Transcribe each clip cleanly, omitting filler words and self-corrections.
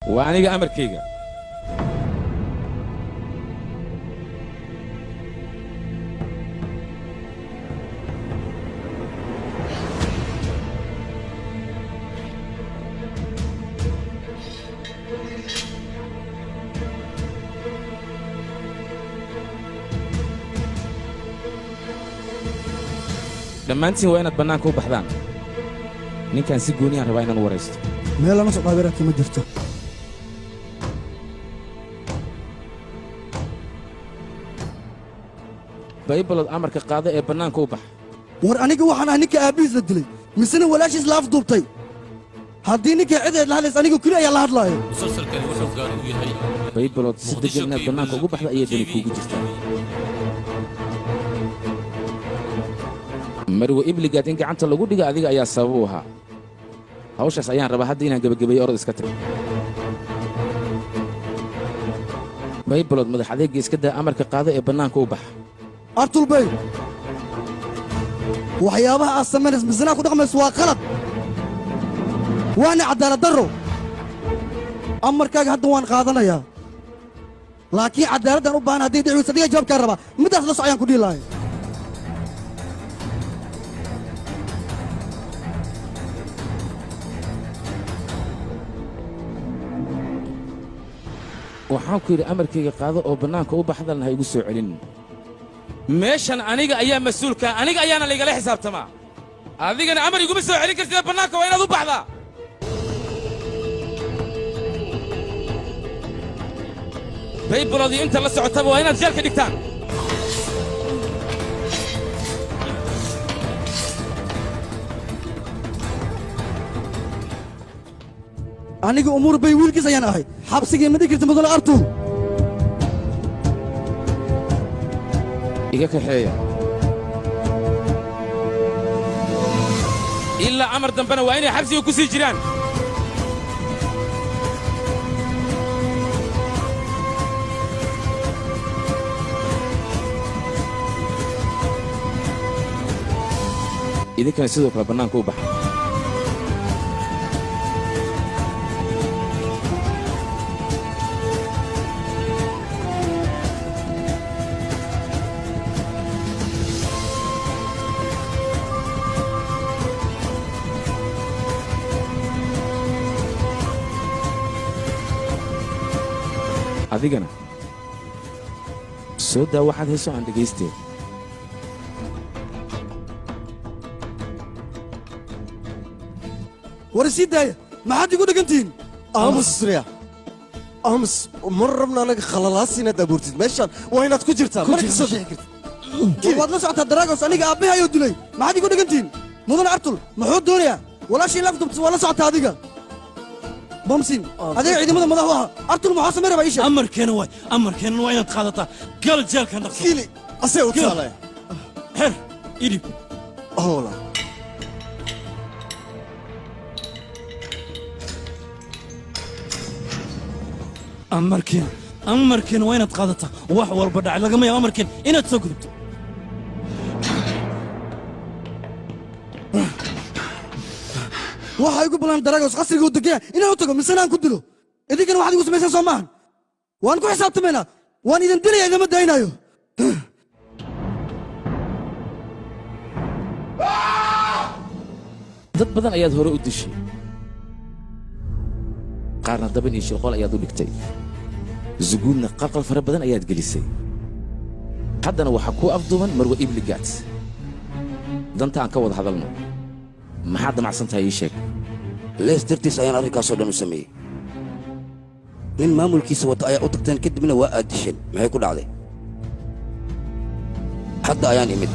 وأنا أمر كيجا لما أنتِ وين تبناك وبحذان نين كان سيقوني أنا باين ورست ما لا نسق قابرك ما درته بايبل الأمر كقاضي بناك وبح ورأنيك وحنا هنيك أبيز الدلي مسنا ولاش إسلاف ضبطي هدينك عدد لهالس أنيك كل يلا هدلاي مسلسل كان وحو قال وياي بايبل صدق إن بناك وبح لا يدني كوجي جستان marwo ibligaad in gacanta lagu dhigo adiga ayaa sabab u ahaa hawshaas ayaan rabaa hadda inaan gabagabeeyo orod iska tag baybalod madax adeega iska daa amarka qaado ee bannaanka u bax artul bay waxyaabaha aad samaynaysa misnaa ku dhaqmayso waa qalad waana cadaalad darro amarkaaga hadda waan qaadanayaa laakiin cadaaladdan u baahan haddii dhiciysa dhiga jawaabkaan rabaa middaas la soc ayaan ku dhihi lahay waxaan ku yidhi amarkayga qaado oo bannaanka u baxdalna ha igu soo celin meeshan aniga ayaa mas-uulka aniga ayaana laygala xisaabtamaa adigana amar iguma soo celin kartida bannaanka waa inaad u baxdaa baybalodii inta la socotaba waa inaad jeelka dhigtaan aniga umuur bay wiilkiis ayaan ahay xabsigii ma dhigi karta mudane artuur iga kaxeeya ilaa amar dambena waa inay xabsiga ku sii jiraan idinkana sidoo kale bannaanka u baxa adigana soo daa waxaad hayso aan dhegaysteed war isii daaya maxaad igu dhegantihiin aamus surya aamus mar rabna anaga khalalaas inaad abuurtid meeshaan waa inaad ku jirtaa mana ka soo bixi kartid waad la socotaa daraagos aniga aabbahay ayuu dilay maxaad igu dhegantihiin mudane artul muxuu doonayaa walaashii lafdubtas waa la socotaa adiga بمسين هذا عيد ماذا ماذا هو أرتل محاسمة ربع إيش أمر كان وين تقاضته قال الجال كان نقص كيلي أسيو كسالة حر إيدي أولا أمر كان وين تقاضته وحور بدع لقمة يا أمر كان إن تسقط waxay ugu balan daraagos qasriga u degaya inaan u tago misanaan ku dilo idinkana waxaad igu samaysaan soo maahan waan ku xisaabtamaynaa waan idin dilaya idama daynayo dad badan ayaad hore u dishay qaarna daban iyo shirqool ayaad u dhigtay zuguudna qalqal fara badan ayaad gelisay haddana waxaa kuu afduuban marwa ibligaad danta aan ka wada hadalno maxaad damacsan tahay ii sheeg lees dartiis ayaan arrinkaasoo dhan u sameeyey nin maamulkiisa wata ayaa u tagteen kadibna waa aad disheen maxay ku dhacday hadda ayaan imid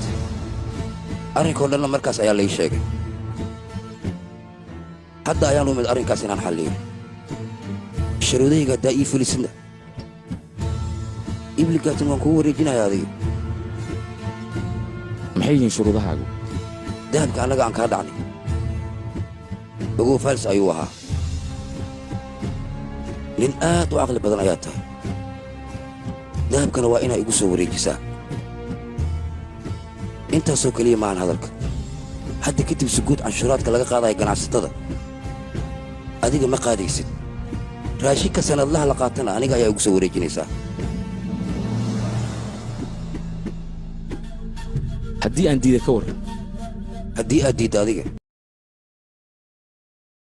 arrinkoo dhanna markaas ayaa lai sheegay hadda ayaan u imid arrinkaas inaan xalliyo sharuudayga haddaa ii fulisidna ibligaatan waan kugu wareejinayaa adiga maxay yihiin shuruudahaagu dahabka annaga aan kaa dhacnay ogow faals ayuu ahaa nin aad u caqli badan ayaa tahay dahabkana waa inaa igu soo wareejisaa intaasoo keliya maahan hadalka hadda kadib suguud canshuuraadka laga qaadaya ganacsatada adiga ma qaadaysid raashinka sanadlaha la qaatana aniga ayaa ugu soo wareejinaysaa haddii aan diida ka warran haddii aad diidda adiga